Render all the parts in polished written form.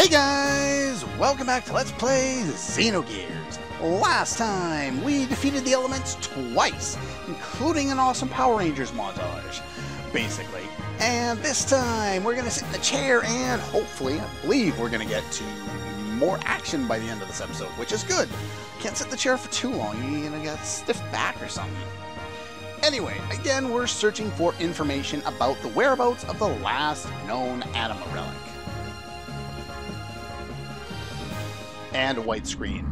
Hey guys! Welcome back to Let's Play Xenogears. Last time, we defeated the elements twice, including an awesome Power Rangers montage, basically. And this time, we're going to sit in the chair and hopefully, I believe we're going to get to more action by the end of this episode, which is good. Can't sit in the chair for too long, you're going to get a stiff back or something. Anyway, again, we're searching for information about the whereabouts of the last known Anima Relic. And a white screen.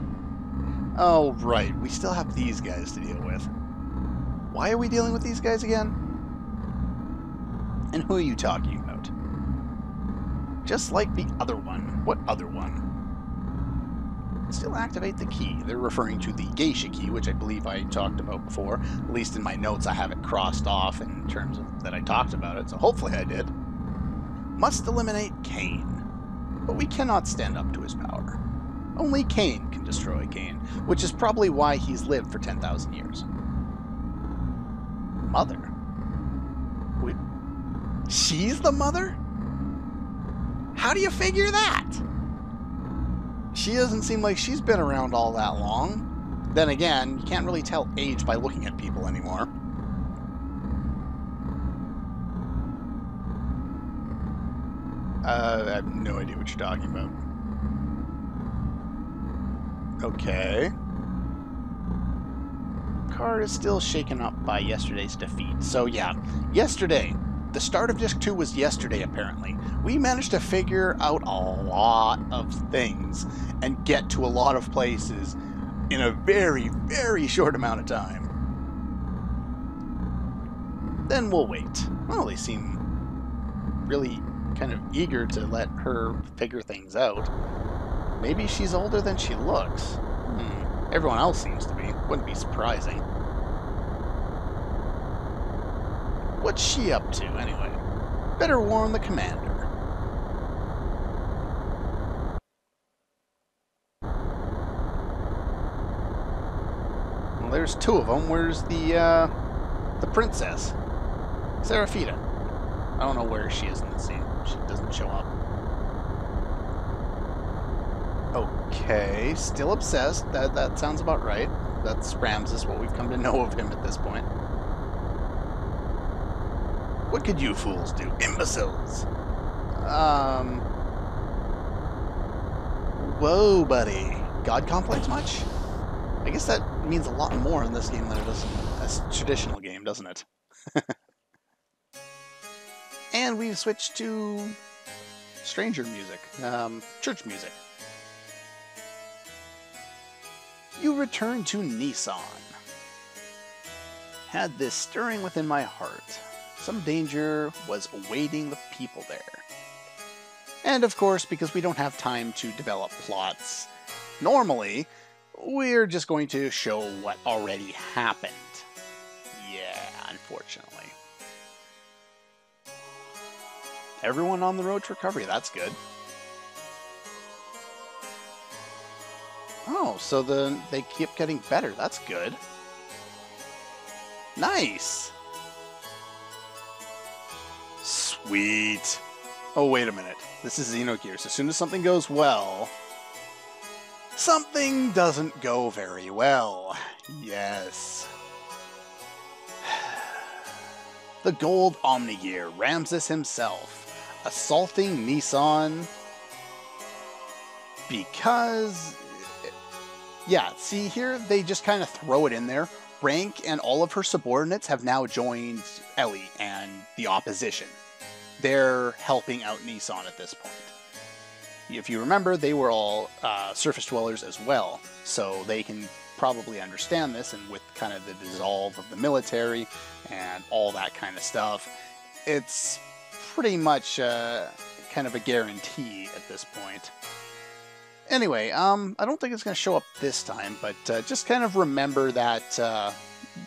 Oh, right. We still have these guys to deal with. Why are we dealing with these guys again? And who are you talking about? Just like the other one. What other one? Still activate the key. They're referring to the geisha key, which I believe I talked about before. At least in my notes I have it crossed off in terms of that I talked about it, so hopefully I did. Must eliminate Cain. But we cannot stand up to his power. Only Cain can destroy Cain, which is probably why he's lived for 10,000 years. Mother? Wait, she's the mother? How do you figure that? She doesn't seem like she's been around all that long. Then again, you can't really tell age by looking at people anymore. I have no idea what you're talking about. Okay. Card is still shaken up by yesterday's defeat. So yeah, yesterday. The start of Disc 2 was yesterday, apparently. We managed to figure out a lot of things and get to a lot of places in a very, very short amount of time. Then we'll wait. Well, they seem really kind of eager to let her figure things out. Maybe she's older than she looks. Everyone else seems to be. Wouldn't be surprising. What's she up to, anyway? Better warn the commander. Well, there's two of them. Where's the princess? Seraphita. I don't know where she is in the scene. She doesn't show up. Okay, still obsessed. That sounds about right. That's Ramsus, what we've come to know of him at this point. What could you fools do? Imbeciles! Whoa, buddy. God complex much? I guess that means a lot more in this game than it does in a traditional game, doesn't it? And we've switched to stranger music. Church music. You return to Nissan. Had this stirring within my heart. Some danger was awaiting the people there. And of course, because we don't have time to develop plots normally, we're just going to show what already happened. Yeah, unfortunately. Everyone on the road to recovery, that's good. Oh, so they keep getting better. That's good. Nice. Sweet. Oh, wait a minute. This is Xenogears. As soon as something goes well, something doesn't go very well. Yes. The Gold Omnigear, Ramsus himself, assaulting Nissan because... Yeah, see here, they just kind of throw it in there. Rank and all of her subordinates have now joined Ellie and the opposition. They're helping out Nissan at this point. If you remember, they were all surface dwellers as well, so they can probably understand this, and with kind of the dissolve of the military and all that kind of stuff, it's pretty much kind of a guarantee at this point. Anyway, I don't think it's going to show up this time, but just kind of remember that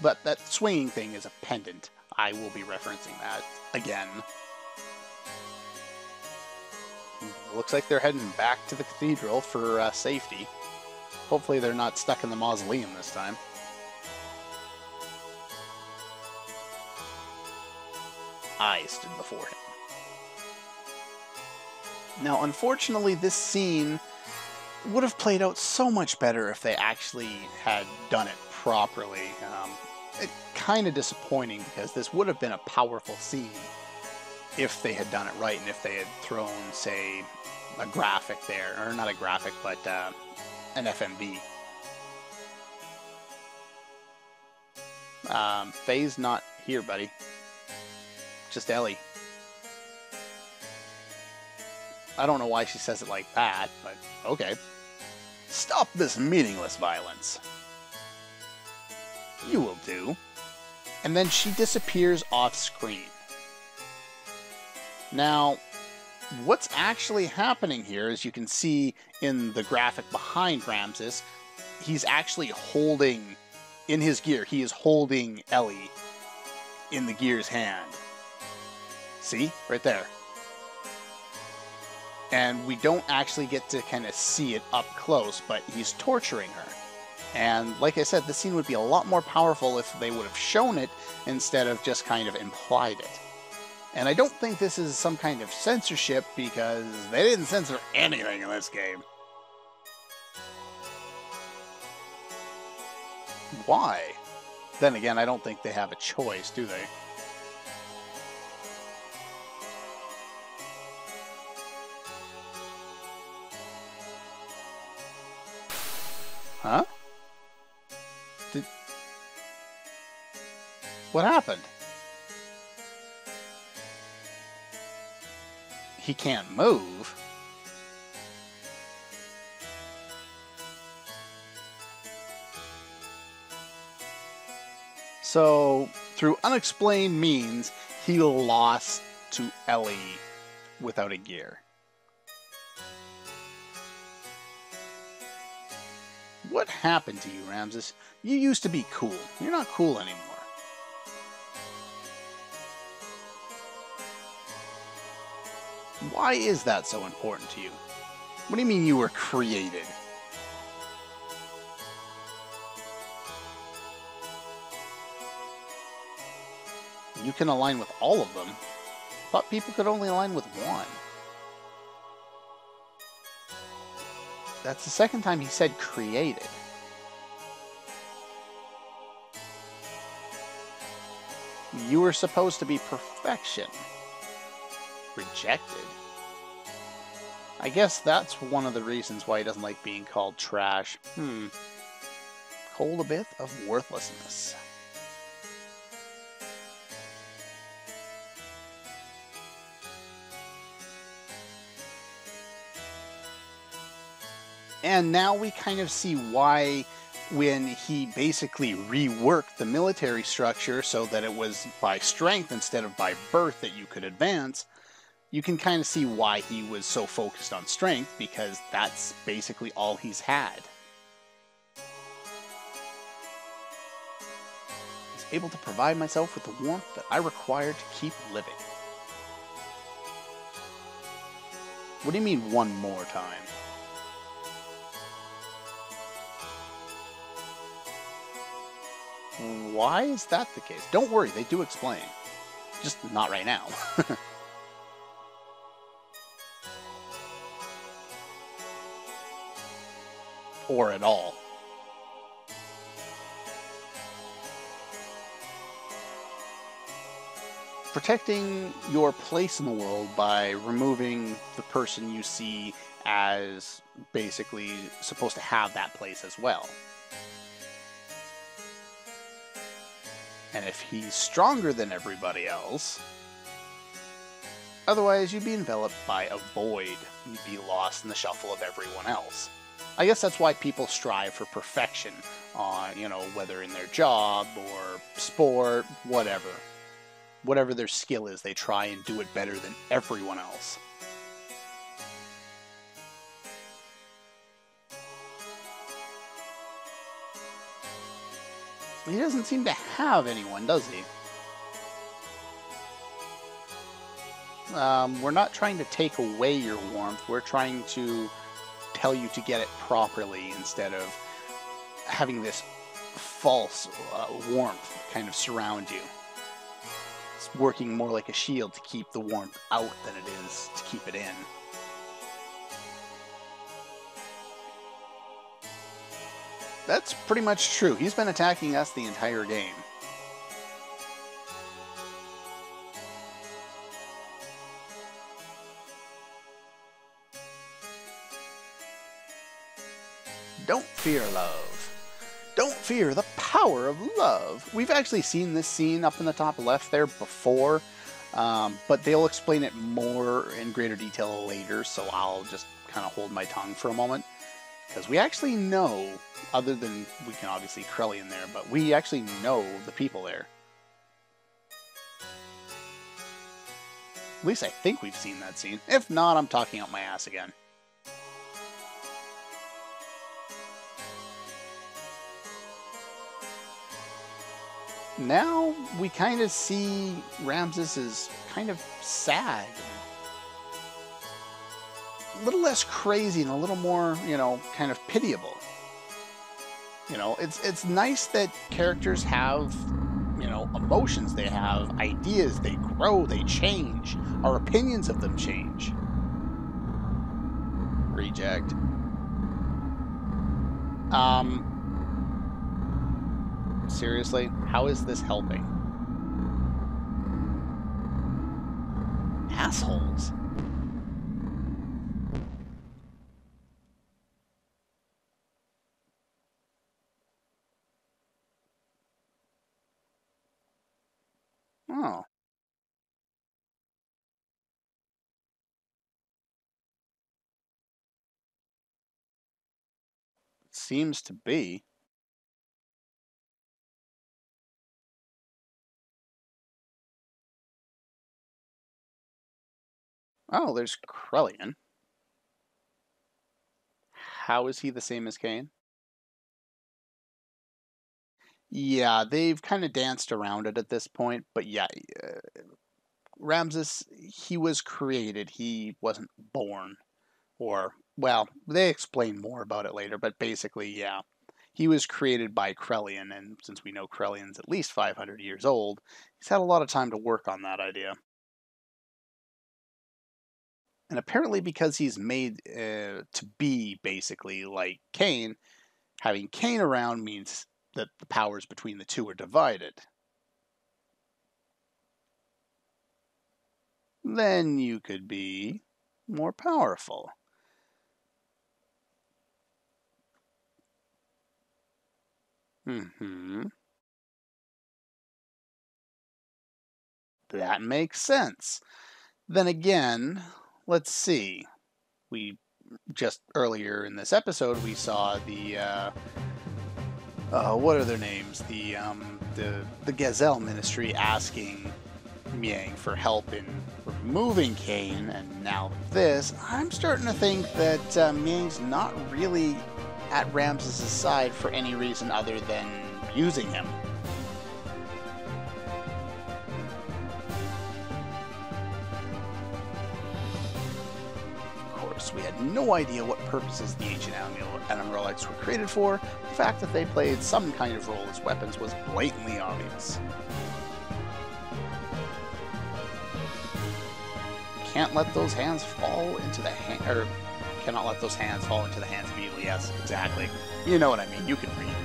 that swinging thing is a pendant. I will be referencing that again. Looks like they're heading back to the cathedral for safety. Hopefully they're not stuck in the mausoleum this time. I stood before him. Now, unfortunately, this scene would have played out so much better if they actually had done it properly. It's kind of disappointing because this would have been a powerful scene if they had done it right and if they had thrown, say, a graphic there, or not a graphic, but an FMV. Faye's not here, buddy. Just Ellie. I don't know why she says it like that, but okay. Stop this meaningless violence. You will do. And then she disappears off screen. Now, what's actually happening here, as you can see in the graphic behind Ramsus, he's actually holding, in his gear, he is holding Ellie in the gear's hand. See? Right there. And we don't actually get to kind of see it up close, but he's torturing her. And like I said, this scene would be a lot more powerful if they would have shown it instead of just kind of implied it. And I don't think this is some kind of censorship because they didn't censor anything in this game. Why? Then again, I don't think they have a choice, do they? Huh? What happened? He can't move? So, through unexplained means, he lost to Ellie without a gear. What happened to you, Ramsus? You used to be cool. You're not cool anymore. Why is that so important to you? What do you mean you were created? You can align with all of them. Thought people could only align with one. That's the second time he said created. You were supposed to be perfection. Rejected? I guess that's one of the reasons why he doesn't like being called trash. Hold a bit of worthlessness. And now we kind of see why, when he basically reworked the military structure so that it was by strength instead of by birth that you could advance, you can kind of see why he was so focused on strength, because that's basically all he's had. He's able to provide myself with the warmth that I require to keep living. What do you mean one more time? Why is that the case? Don't worry, they do explain. Just not right now. Or at all. Protecting your place in the world by removing the person you see as basically supposed to have that place as well. And if he's stronger than everybody else, otherwise you'd be enveloped by a void. You'd be lost in the shuffle of everyone else. I guess that's why people strive for perfection on, whether in their job or sport, whatever. Whatever their skill is, they try and do it better than everyone else. He doesn't seem to have anyone, does he? We're not trying to take away your warmth. We're trying to tell you to get it properly instead of having this false warmth kind of surround you. It's working more like a shield to keep the warmth out than it is to keep it in. That's pretty much true. He's been attacking us the entire game. Don't fear love. Don't fear the power of love. We've actually seen this scene up in the top left there before, but they'll explain it more in greater detail later, so I'll just kind of hold my tongue for a moment. Because we actually know, other than we can obviously Krellian there, but we actually know the people there. At least I think we've seen that scene. If not, I'm talking out my ass again. Now we kind of see Ramsus is kind of sad. A little less crazy and a little more, you know, kind of pitiable. You know, it's nice that characters have, you know, emotions, they have ideas, they grow, they change. Our opinions of them change. Reject. Seriously? How is this helping? Assholes. Oh. Seems to be. Oh, there's Krellian. How is he the same as Cain? Yeah, they've kind of danced around it at this point, but yeah, Ramsus, he was created, he wasn't born. Or, well, they explain more about it later, but basically, yeah. He was created by Krellian, and since we know Krellian's at least 500 years old, he's had a lot of time to work on that idea. And apparently, because he's made to be basically like Cain, having Cain around means that the powers between the two are divided. Then you could be more powerful. Mm-hmm. That makes sense. Then again, let's see. We just earlier in this episode we saw the what are their names? The Gazelle Ministry asking Miang for help in removing Cain, and now this. I'm starting to think that Miang's not really at Ramsus' side for any reason other than using him. We had no idea what purposes the ancient Anima Relics were created for. The fact that they played some kind of role as weapons was blatantly obvious. Can't let those hands fall into the cannot let those hands fall into the hands of evil. Yes, exactly. You know what I mean. You can read.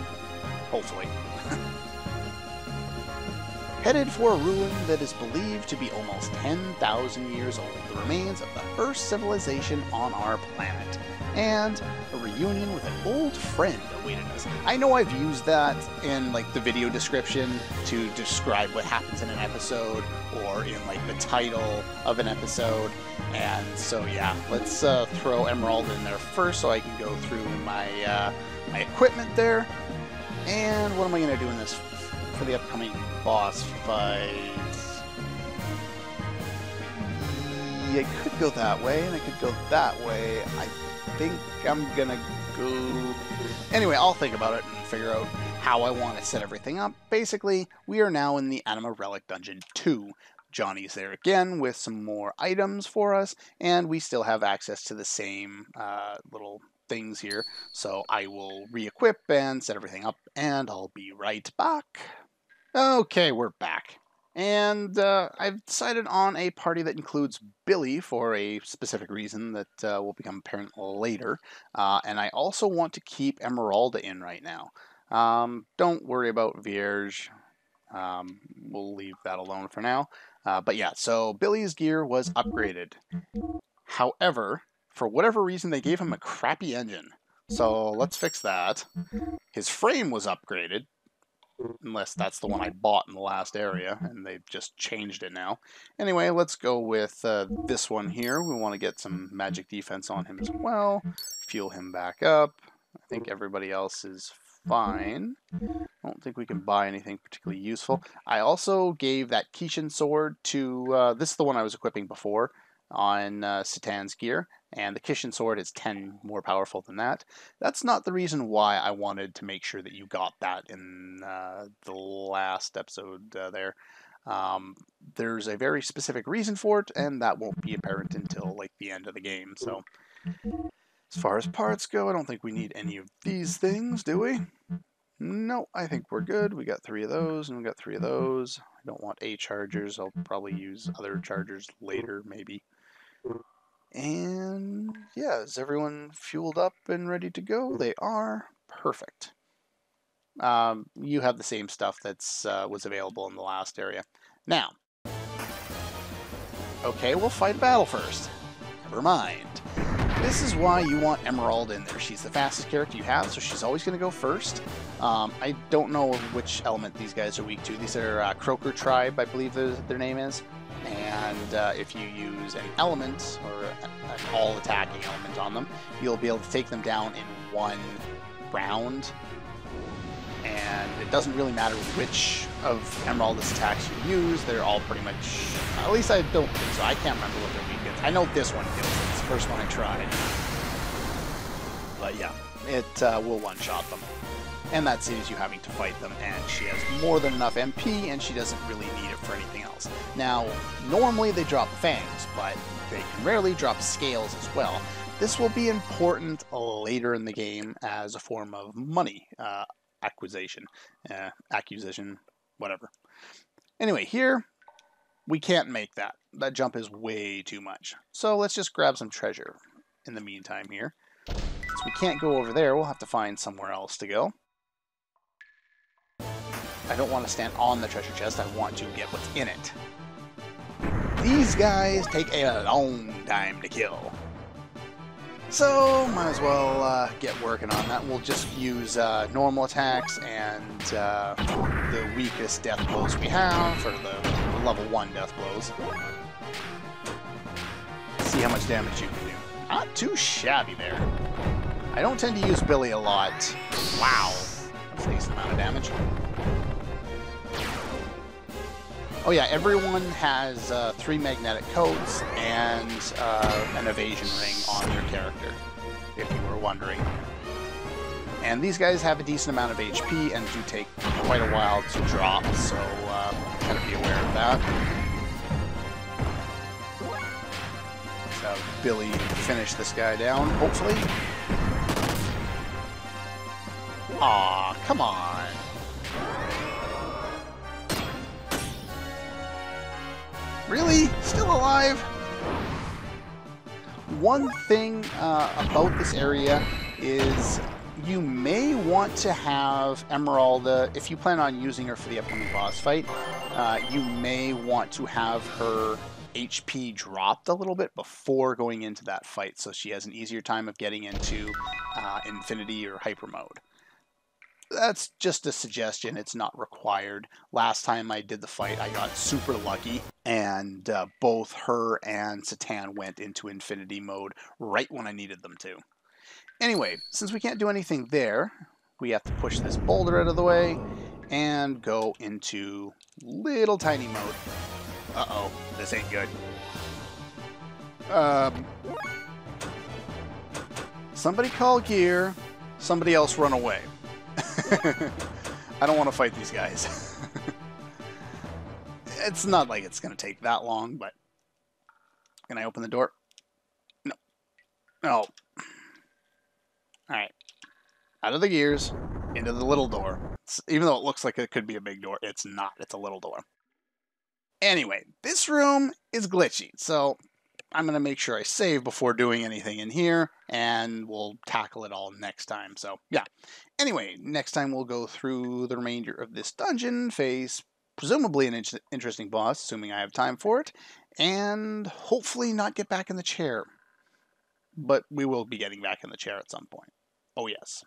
Hopefully. Headed for a ruin that is believed to be almost 10,000 years old, the remains of the first civilization on our planet, and a reunion with an old friend awaited us. I know I've used that in like the video description to describe what happens in an episode, or in like the title of an episode, and so yeah, let's throw Emerald in there first so I can go through my my equipment there. And what am I going to do in this for the upcoming boss fight? I could go that way, and I could go that way. I think I'm gonna go... Anyway, I'll think about it and figure out how I want to set everything up. Basically, we are now in the Anima Relic Dungeon 2. Johnny's there again with some more items for us, and we still have access to the same little things here. So I will re-equip and set everything up, and I'll be right back. Okay, we're back. And I've decided on a party that includes Billy for a specific reason that will become apparent later. And I also want to keep Emeralda in right now. Don't worry about Vierge. We'll leave that alone for now. But yeah, so Billy's gear was upgraded. However, for whatever reason, they gave him a crappy engine. So let's fix that. His frame was upgraded, unless that's the one I bought in the last area, and they've just changed it now. Anyway, let's go with this one here. We want to get some magic defense on him as well. Fuel him back up. I think everybody else is fine. I don't think we can buy anything particularly useful. I also gave that Kishin sword to... this is the one I was equipping before on Citan's gear, and the Kishin sword is 10 more powerful than that. That's not the reason why I wanted to make sure that you got that in the last episode there. There's a very specific reason for it, and that won't be apparent until like the end of the game. So as far as parts go, I don't think we need any of these things, do we? No, I think we're good. We got 3 of those, and we got 3 of those. I don't want A chargers. I'll probably use other chargers later, maybe. And yeah, is everyone fueled up and ready to go? They are. Perfect. You have the same stuff that's was available in the last area. Now, okay, we'll fight a battle first. Never mind. This is why you want Emerald in there. She's the fastest character you have, so she's always going to go first. I don't know which element these guys are weak to. These are Croaker Tribe, I believe their name is. And if you use an element, or an all-attacking element on them, you'll be able to take them down in one round. And it doesn't really matter which of Emerald's attacks you use. They're all pretty much... At least I don't think so. I can't remember what their weak is. I know this one kills it. It's the first one I tried. But yeah, it will one-shot them. And that saves you having to fight them, and she has more than enough MP, and she doesn't really need it for anything else. Now, normally they drop fangs, but they can rarely drop scales as well. This will be important later in the game as a form of money acquisition, whatever. Anyway, here, we can't make that. That jump is way too much. So let's just grab some treasure in the meantime here. Since we can't go over there, we'll have to find somewhere else to go. I don't want to stand on the treasure chest, I want to get what's in it. These guys take a long time to kill. So, might as well get working on that. We'll just use normal attacks and the weakest death blows we have, or the level 1 death blows. See how much damage you can do. Not too shabby there. I don't tend to use Billy a lot. Wow. That's a decent amount of damage. Oh yeah, everyone has 3 magnetic coats and an evasion ring on their character, if you were wondering. And these guys have a decent amount of HP and do take quite a while to drop, so kind of be aware of that. Let's have Billy finish this guy down, hopefully. Aw, come on. Really? Still alive? One thing about this area is you may want to have Emeralda, if you plan on using her for the upcoming boss fight, you may want to have her HP dropped a little bit before going into that fight, so she has an easier time of getting into Infinity or Hyper Mode. That's just a suggestion, it's not required. Last time I did the fight, I got super lucky, and both her and Citan went into Infinity Mode right when I needed them to. Anyway, since we can't do anything there, we have to push this boulder out of the way and go into little tiny mode. Uh-oh, this ain't good. Somebody call gear, somebody else run away. I don't want to fight these guys. It's not like it's going to take that long, but... Can I open the door? No. No. Alright. Out of the gears, into the little door. Even though it looks like it could be a big door, it's not. It's a little door. Anyway, this room is glitchy, so I'm going to make sure I save before doing anything in here, and we'll tackle it all next time. So, yeah. Anyway, next time we'll go through the remainder of this dungeon, face presumably an interesting boss, assuming I have time for it, and hopefully not get back in the chair. But we will be getting back in the chair at some point. Oh, yes.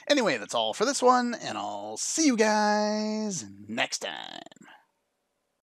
Anyway, that's all for this one, and I'll see you guys next time.